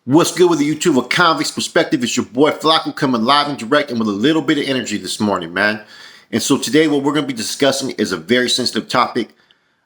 What's good with the YouTube? A convict's perspective. It's your boy Flacco coming live and direct and with a little bit of energy this morning, man. And so today what we're going to be discussing is a very sensitive topic.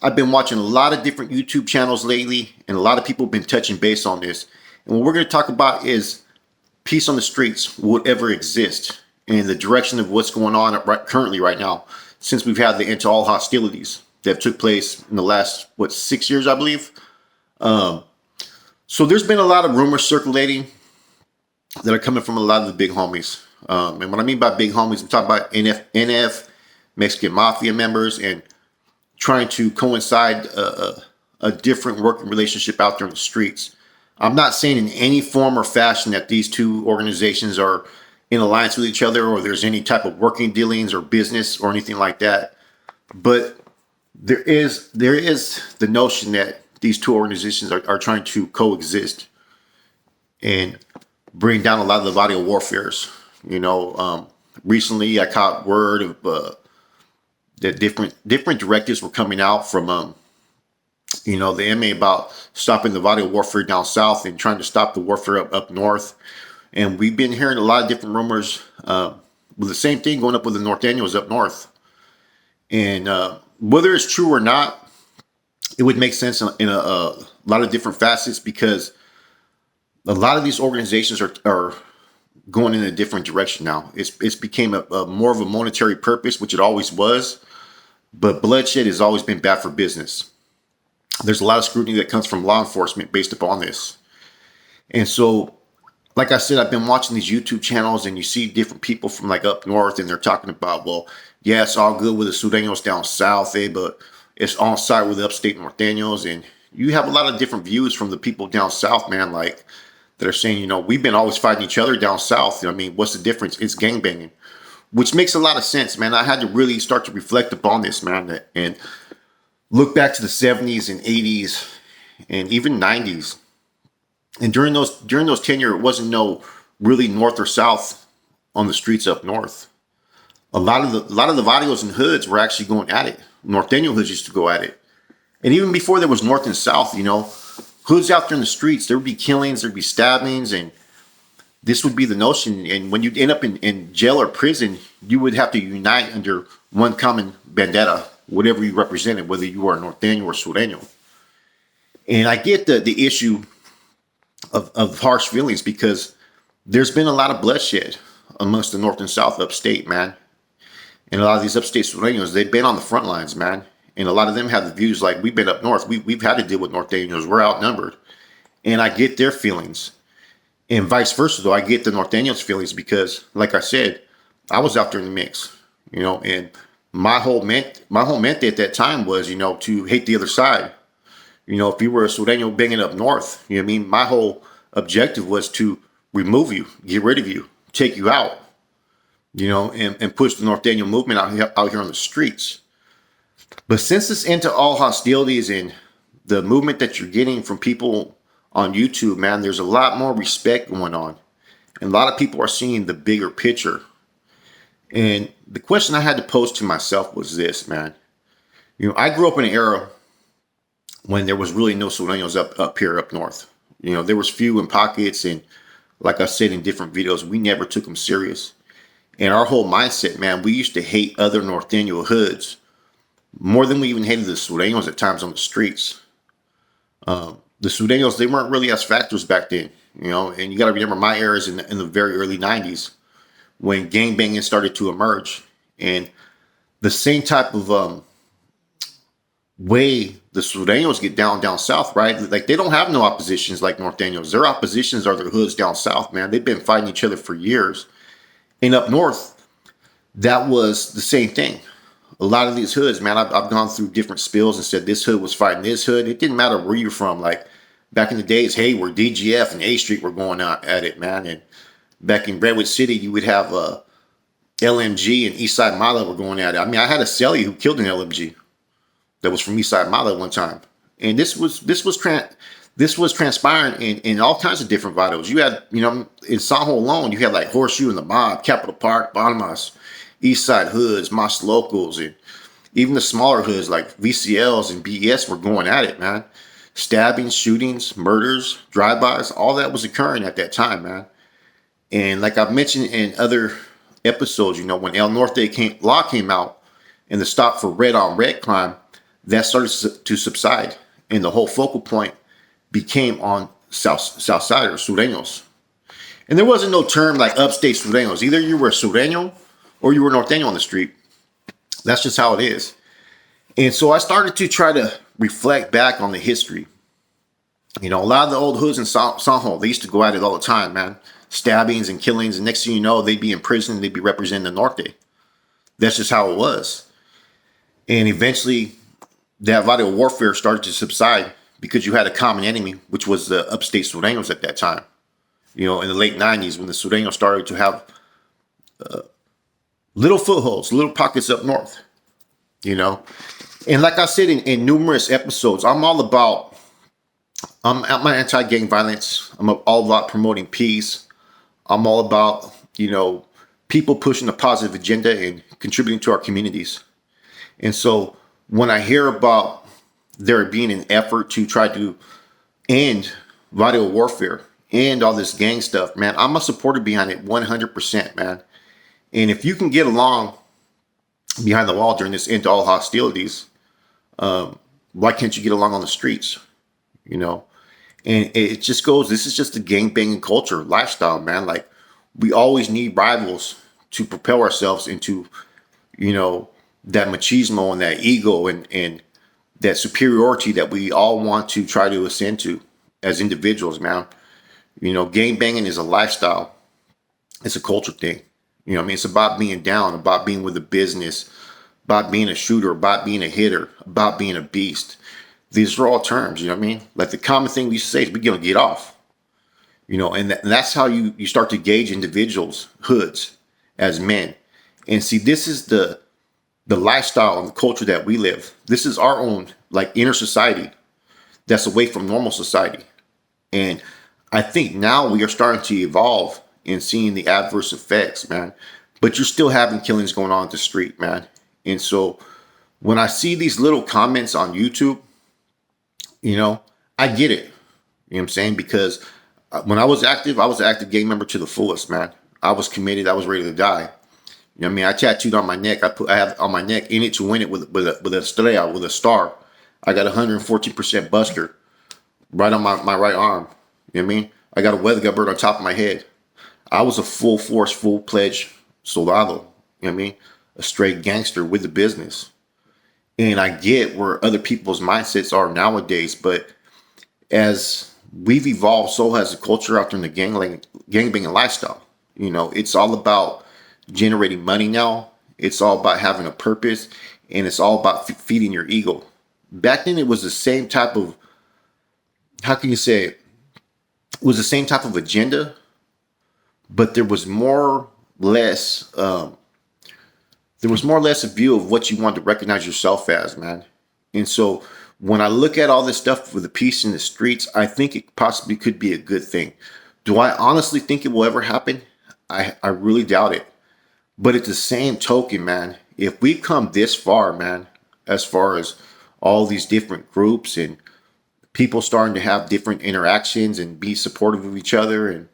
I've been watching a lot of different YouTube channels lately, and a lot of people have been touching base on this. And what we're going to talk about is peace on the streets, would ever exist, and the direction of what's going on currently right now, since we've had the end to all hostilities that took place in the last, 6 years, I believe. So there's been a lot of rumors circulating that are coming from a lot of the big homies. And what I mean by big homies, I'm talking about NF, Mexican Mafia members, and trying to coincide a different working relationship out there in the streets. I'm not saying in any form or fashion that these two organizations are in alliance with each other or there's any type of working dealings or business or anything like that. But there is the notion that these two organizations are trying to coexist and bring down a lot of the body of warfares. Recently I caught word of that different directives were coming out from the MA about stopping the body of warfare down south and trying to stop the warfare up north. And we've been hearing a lot of different rumors with the same thing going up with the Norteños up north. And whether it's true or not, it would make sense in a lot of different facets, because a lot of these organizations are going in a different direction now. It's became a more of a monetary purpose, which it always was, but bloodshed has always been bad for business. There's a lot of scrutiny that comes from law enforcement based upon this. And so, like I said, I've been watching these YouTube channels, and you see different people from like up north, and they're talking about, well, yeah, it's all good with the Sureños down south, but it's on side with the upstate Norteños. And you have a lot of different views from the people down south, man, like that are saying, we've been always fighting each other down south. I mean, what's the difference? It's gangbanging, which makes a lot of sense, man. I had to really start to reflect upon this, man, and look back to the 70s and 80s and even 90s. And during those tenure, it wasn't no really north or south on the streets up north. A lot of the barrios and hoods were actually going at it. Norteño hoods used to go at it. And even before there was north and south, hoods out there in the streets, there would be killings, there'd be stabbings, and this would be the notion. And when you'd end up in jail or prison, you would have to unite under one common bandera, whatever you represented, whether you were a Norteño or Sureño. And I get the issue of harsh feelings, because there's been a lot of bloodshed amongst the north and south upstate, man. And a lot of these upstate Sureños, they've been on the front lines, man. And a lot of them have the views like, we've been up north. We've had to deal with Norteños. We're outnumbered. And I get their feelings. And vice versa, though, I get the Norteños' feelings, because, like I said, I was out there in the mix, and my whole mente at that time was, to hate the other side. If you were a Sureño banging up north, my whole objective was to remove you, get rid of you, take you out. And push the Norteño movement out here on the streets. But since it's into all hostilities and the movement that you're getting from people on YouTube, man, there's a lot more respect going on. And a lot of people are seeing the bigger picture. And the question I had to pose to myself was this, man. I grew up in an era when there was really no Sureños up here up north. There was few in pockets, and like I said in different videos, we never took them serious. And our whole mindset, man, we used to hate other Norteño hoods more than we even hated the Sureños at times on the streets. The Sureños, they weren't really as factors back then, and you got to remember my era is in the very early 90s when gangbanging started to emerge. And the same type of way the Sureños get down south, right? Like, they don't have no oppositions like Norteños. Their oppositions are their hoods down south, man. They've been fighting each other for years. And up north, that was the same thing. A lot of these hoods, man, I've gone through different spills and said this hood was fighting this hood. It didn't matter where you're from. Like, back in the days, Hayward, DGF, and A Street were going out at it, man. And back in Redwood City, you would have LMG and Eastside Mala were going at it. I mean, I had a cellie who killed an LMG that was from Eastside Mala one time. And this was transpiring in all kinds of different vitals. You had, in San Juan alone, you had like Horseshoe and the Mob, Capitol Park, Banamas, East Side hoods, Mas Locals, and even the smaller hoods like VCLs and BES were going at it, man. stabbings, shootings, murders, drive-bys, all that was occurring at that time, man. And like I've mentioned in other episodes, when El Norte law came out and the stop for red on red crime, that started to subside. And the whole focal point became on Southsiders, Sureños. And there wasn't no term like upstate Sureños. Either you were a Sureño or you were Norteño on the street. That's just how it is. And so I started to try to reflect back on the history. A lot of the old hoods in Sanjo, they used to go at it all the time, man. Stabbings and killings. And next thing you know, they'd be in prison. They'd be representing the Norte. That's just how it was. And eventually, that vital warfare started to subside because you had a common enemy, which was the upstate Sureños at that time. In the late 90s, when the Sureños started to have little footholds, little pockets up north, And like I said in numerous episodes, I'm anti-gang violence. I'm all about promoting peace. I'm all about, people pushing a positive agenda and contributing to our communities. And so when I hear about there being an effort to try to end vital warfare, end all this gang stuff, man, I'm a supporter behind it 100%, man. And if you can get along behind the wall during this end to all hostilities, why can't you get along on the streets? And it just goes, this is just a gang banging culture, lifestyle, man. Like, we always need rivals to propel ourselves into, that machismo and that ego and that superiority that we all want to try to ascend to as individuals, man. Gang banging is a lifestyle. It's a culture thing. It's about being down, about being with a business, about being a shooter, about being a hitter, about being a beast. These are all terms, Like the common thing we used to say is we're going to get off. And that's how you start to gauge individuals, hoods, as men. And see, this is the lifestyle and the culture that we live. This is our own, like, inner society that's away from normal society. And I think now we are starting to evolve and seeing the adverse effects, man. But you're still having killings going on the street, man. And so when I see these little comments on YouTube, I get it. You know what I'm saying? Because when I was an active gang member to the fullest, man. I was committed. I was ready to die. I tattooed on my neck. I have on my neck, "In it to win it" with a estrella, with a star. I got 114% buster right on my right arm. You know what I mean? I got a weather bird on top of my head. I was a full force, full pledged soldado. You know what I mean? A straight gangster with the business. And I get where other people's mindsets are nowadays, but as we've evolved, so has the culture out there in the gang banging lifestyle. It's all about generating money now. It's all about having a purpose, and it's all about feeding your ego. Back then, it was the same type of, how can you say it? It was the same type of agenda, but there was more or less a view of what you wanted to recognize yourself as, man. And so when I look at all this stuff for the peace in the streets, I think it possibly could be a good thing. Do I honestly think it will ever happen? I really doubt it. But at the same token, man, if we've come this far, man, as far as all these different groups and people starting to have different interactions and be supportive of each other and,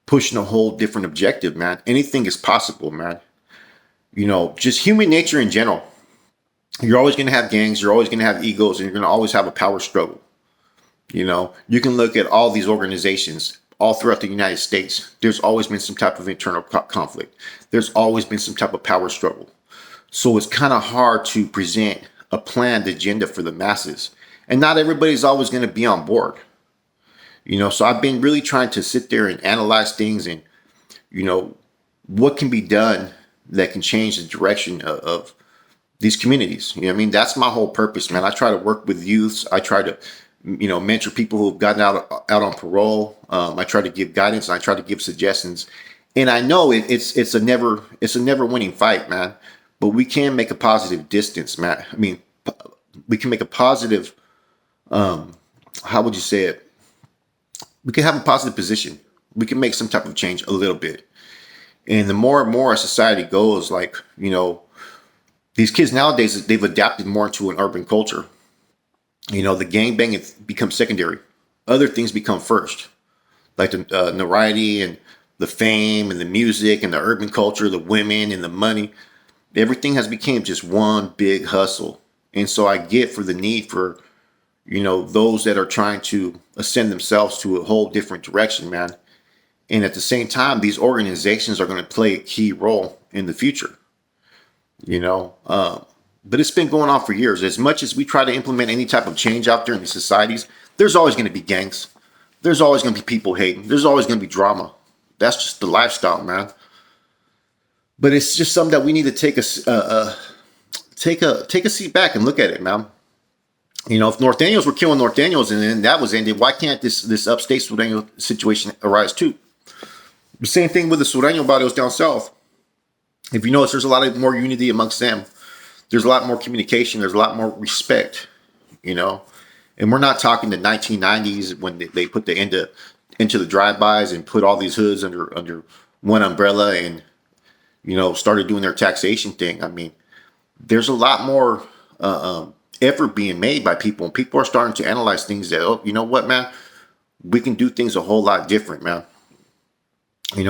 pushing a whole different objective, man, anything is possible, man. Just human nature in general. You're always going to have gangs. You're always going to have egos, and you're going to always have a power struggle. You can look at all these organizations all throughout the United States. There's always been some type of internal conflict. There's always been some type of power struggle. So it's kind of hard to present a planned agenda for the masses. And not everybody's always going to be on board. So I've been really trying to sit there and analyze things and, what can be done that can change the direction of these communities. That's my whole purpose, man. I try to work with youths. I try to, mentor people who've gotten out on parole. I try to give guidance and I try to give suggestions. And I know it's a never winning fight, man. But we can make a positive distance, man. We can make a positive, how would you say it? We can have a positive position. We can make some type of change a little bit. And the more and more our society goes, these kids nowadays, they've adapted more into an urban culture. The gangbang becomes secondary. Other things become first, like the notoriety and the fame and the music and the urban culture, the women and the money. Everything has become just one big hustle. And so I get for the need for, those that are trying to ascend themselves to a whole different direction, man. And at the same time, these organizations are going to play a key role in the future, you know. But it's been going on for years. As much as we try to implement any type of change out there in these societies, there's always going to be gangs. There's always going to be people hating. There's always going to be drama. That's just the lifestyle, man. But it's just something that we need to take a seat back and look at it, man. If North Daniels were killing North Daniels and then that was ended, why can't this upstate Sureño situation arise too? The same thing with the Sureño barrios down south. If you notice, there's a lot of more unity amongst them. There's a lot more communication. There's a lot more respect, And we're not talking the 1990s when they put the into the drive-bys and put all these hoods under one umbrella and, started doing their taxation thing. I mean, there's a lot more effort being made by people, and people are starting to analyze things that, oh, you know what, man, we can do things a whole lot different, man.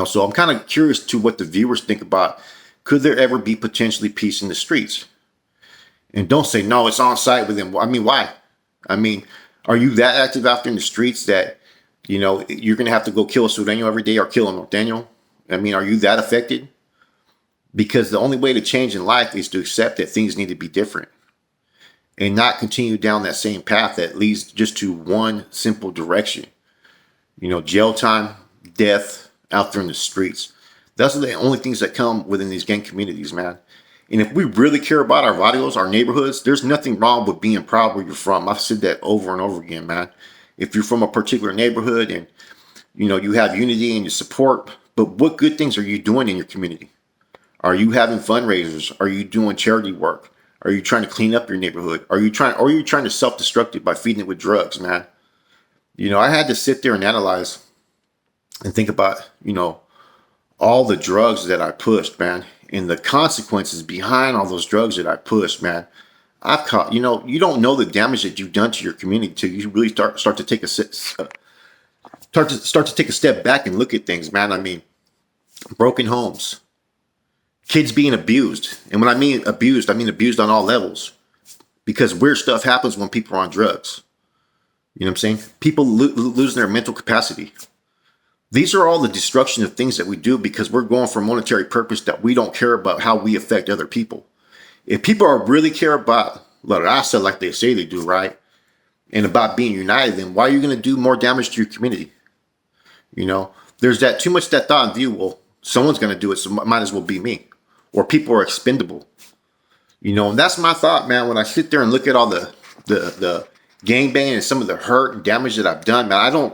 So I'm kind of curious to what the viewers think about, could there ever be potentially peace in the streets? And don't say, no, it's on site with them. I mean, why? I mean, are you that active out there in the streets that, you're going to have to go kill a Sureño every day or kill a North Daniel? I mean, are you that affected? Because the only way to change in life is to accept that things need to be different and not continue down that same path that leads just to one simple direction. Jail time, death out there in the streets. Those are the only things that come within these gang communities, man. And if we really care about our barrios, our neighborhoods, there's nothing wrong with being proud where you're from. I've said that over and over again, man. If you're from a particular neighborhood and, you have unity and you support, but what good things are you doing in your community? Are you having fundraisers? Are you doing charity work? Are you trying to clean up your neighborhood? Are you trying to self-destruct it by feeding it with drugs, man? I had to sit there and analyze and think about, all the drugs that I pushed, man, and the consequences behind all those drugs that I pushed, man. I've caught, you don't know the damage that you've done to your community till you really start to take a step back and look at things, man. I mean, broken homes, kids being abused, and when I mean abused on all levels, because weird stuff happens when people are on drugs. You know what I'm saying? People losing their mental capacity. These are all the destruction of things that we do because we're going for monetary purpose that we don't care about how we affect other people. If people are really care about La Raza like they say they do, right? And about being united, then why are you going to do more damage to your community? There's too much that thought and view. Well, someone's going to do it, so it might as well be me. Or people are expendable. And that's my thought, man, when I sit there and look at all the gangbang and some of the hurt and damage that I've done, man.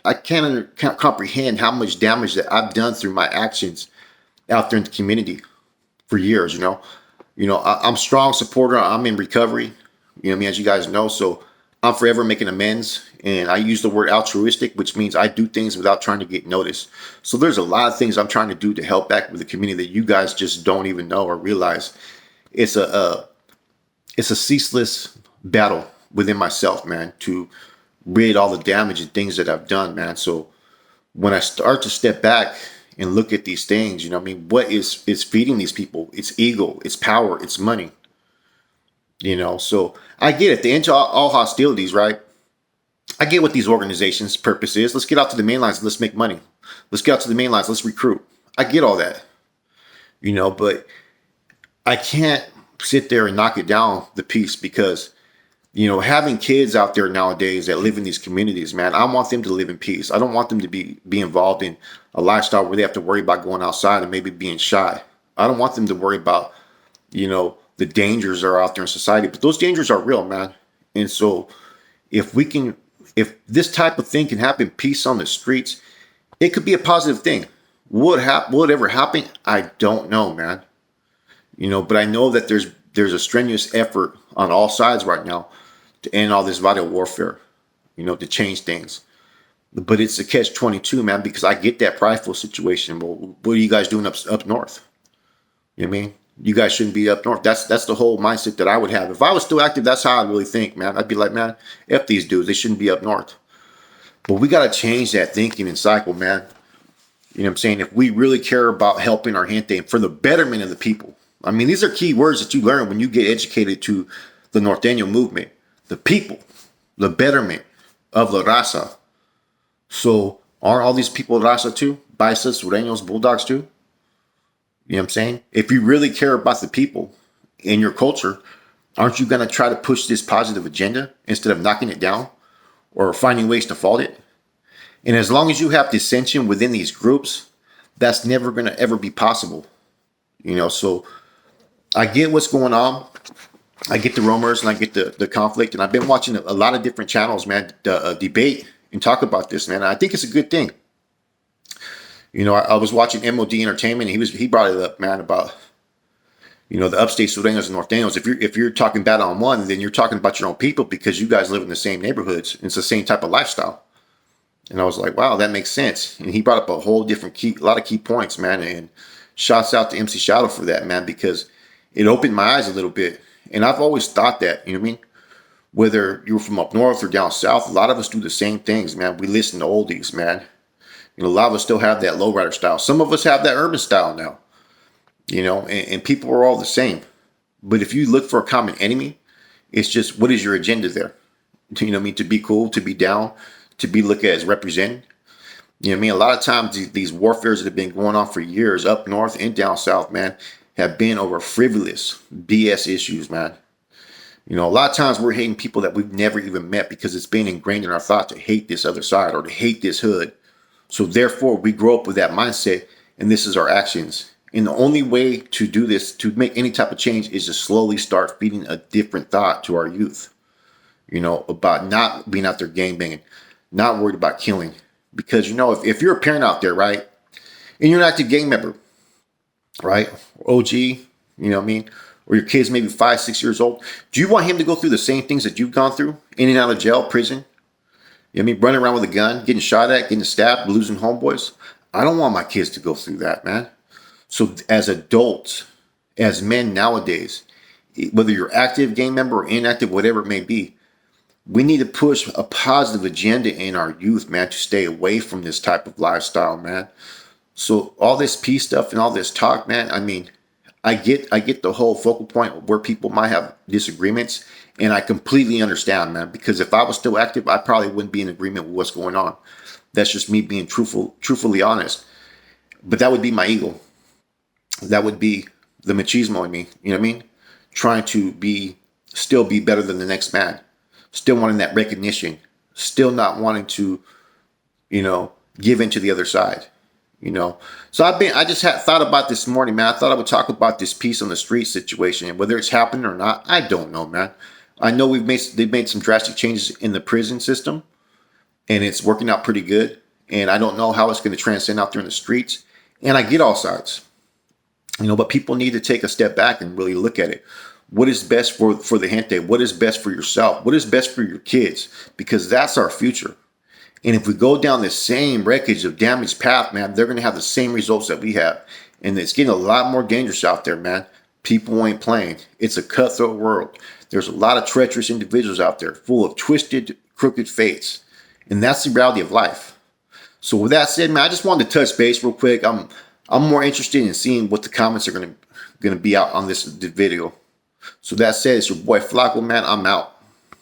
I can't comprehend how much damage that I've done through my actions out there in the community for years. I'm a strong supporter. I'm in recovery. As you guys know, so I'm forever making amends. And I use the word altruistic, which means I do things without trying to get noticed. So there's a lot of things I'm trying to do to help back with the community that you guys just don't even know or realize. It's a ceaseless battle within myself, man, to rid all the damage and things that I've done, man. So when I start to step back and look at these things, what is feeding these people? It's ego, it's power, it's money. So I get it. They end all hostilities, right? I get what these organizations' purpose is. Let's get out to the main lines and let's make money. Let's get out to the main lines, let's recruit. I get all that. But I can't sit there and knock it down the peace because having kids out there nowadays that live in these communities, man, I want them to live in peace. I don't want them to be involved in a lifestyle where they have to worry about going outside and maybe being shy. I don't want them to worry about, the dangers that are out there in society. But those dangers are real, man. And so if this type of thing can happen, peace on the streets, it could be a positive thing. Will it ever happen? I don't know, man. But I know that there's a strenuous effort on all sides right now to end all this vital warfare, to change things. But it's a catch-22, man, because I get that prideful situation. Well, what are you guys doing up north? You know what I mean? You guys shouldn't be up north. That's the whole mindset that I would have. If I was still active, that's how I really think, man. I'd be like, man, F these dudes. They shouldn't be up north. But we got to change that thinking and cycle, man. You know what I'm saying? If we really care about helping our gente and for the betterment of the people. I mean, these are key words that you learn when you get educated to the Norteño movement. The people, the betterment of La Raza. So aren't all these people Raza too? Baisas, Sureños, Bulldogs too? You know what I'm saying? If you really care about the people in your culture, aren't you going to try to push this positive agenda instead of knocking it down or finding ways to fault it? And as long as you have dissension within these groups, that's never going to ever be possible. You know, so I get what's going on. I get the rumors and I get the conflict. And I've been watching a lot of different channels, man, debate and talk about this, man. I think it's a good thing. You know, I was watching MOD Entertainment and he brought it up, man, about, you know, the upstate Sureños and Norteños. If you're talking bad on one, then you're talking about your own people because you guys live in the same neighborhoods. It's the same type of lifestyle. And I was like, wow, that makes sense. And he brought up a whole different a lot of key points, man. And shouts out to MC Shadow for that, man, because it opened my eyes a little bit. And I've always thought that, you know what I mean? Whether you're from up north or down south, a lot of us do the same things, man. We listen to oldies, man. You know, a lot of us still have that lowrider style. Some of us have that urban style now, you know, and people are all the same. But if you look for a common enemy, it's just, what is your agenda there? You know what I mean? To be cool, to be down, to be looked at as represented. You know what I mean? A lot of times these warfares that have been going on for years up north and down south, man, have been over frivolous BS issues, man. You know, a lot of times we're hating people that we've never even met because it's been ingrained in our thought to hate this other side or to hate this hood. So therefore, we grow up with that mindset, and this is our actions. And the only way to do this, to make any type of change, is to slowly start feeding a different thought to our youth. You know, about not being out there gangbanging, not worried about killing. Because, you know, if you're a parent out there, right, and you're an active gang member, right, OG, you know what I mean, or your kid's maybe 5, 6 years old, do you want him to go through the same things that you've gone through, in and out of jail, prison? You know what I mean, running around with a gun, getting shot at, getting stabbed, losing homeboys? I don't want my kids to go through that, man. So as adults, as men nowadays, whether you're active gang member or inactive, whatever it may be, we need to push a positive agenda in our youth, man, to stay away from this type of lifestyle, man. So all this peace stuff and all this talk, man, I mean, I get the whole focal point where people might have disagreements, and I completely understand, man, because if I was still active, I probably wouldn't be in agreement with what's going on. That's just me being truthfully honest. But that would be my ego. That would be the machismo in me, you know what I mean? Trying to still be better than the next man. Still wanting that recognition. Still not wanting to, you know, give in to the other side. You know, so I just thought about this morning, man. I thought I would talk about this peace on the street situation, and whether it's happening or not, I don't know, man. I know they've made some drastic changes in the prison system, and it's working out pretty good. And I don't know how it's going to transcend out there in the streets. And I get all sides, you know, but people need to take a step back and really look at it. What is best for the gente? What is best for yourself? What is best for your kids? Because that's our future. And if we go down the same wreckage of damaged path, man, they're going to have the same results that we have. And it's getting a lot more dangerous out there, man. People ain't playing. It's a cutthroat world. There's a lot of treacherous individuals out there full of twisted, crooked fates. And that's the reality of life. So with that said, man, I just wanted to touch base real quick. I'm more interested in seeing what the comments are going to be out on this video. So that said, it's your boy Flacco, man. I'm out.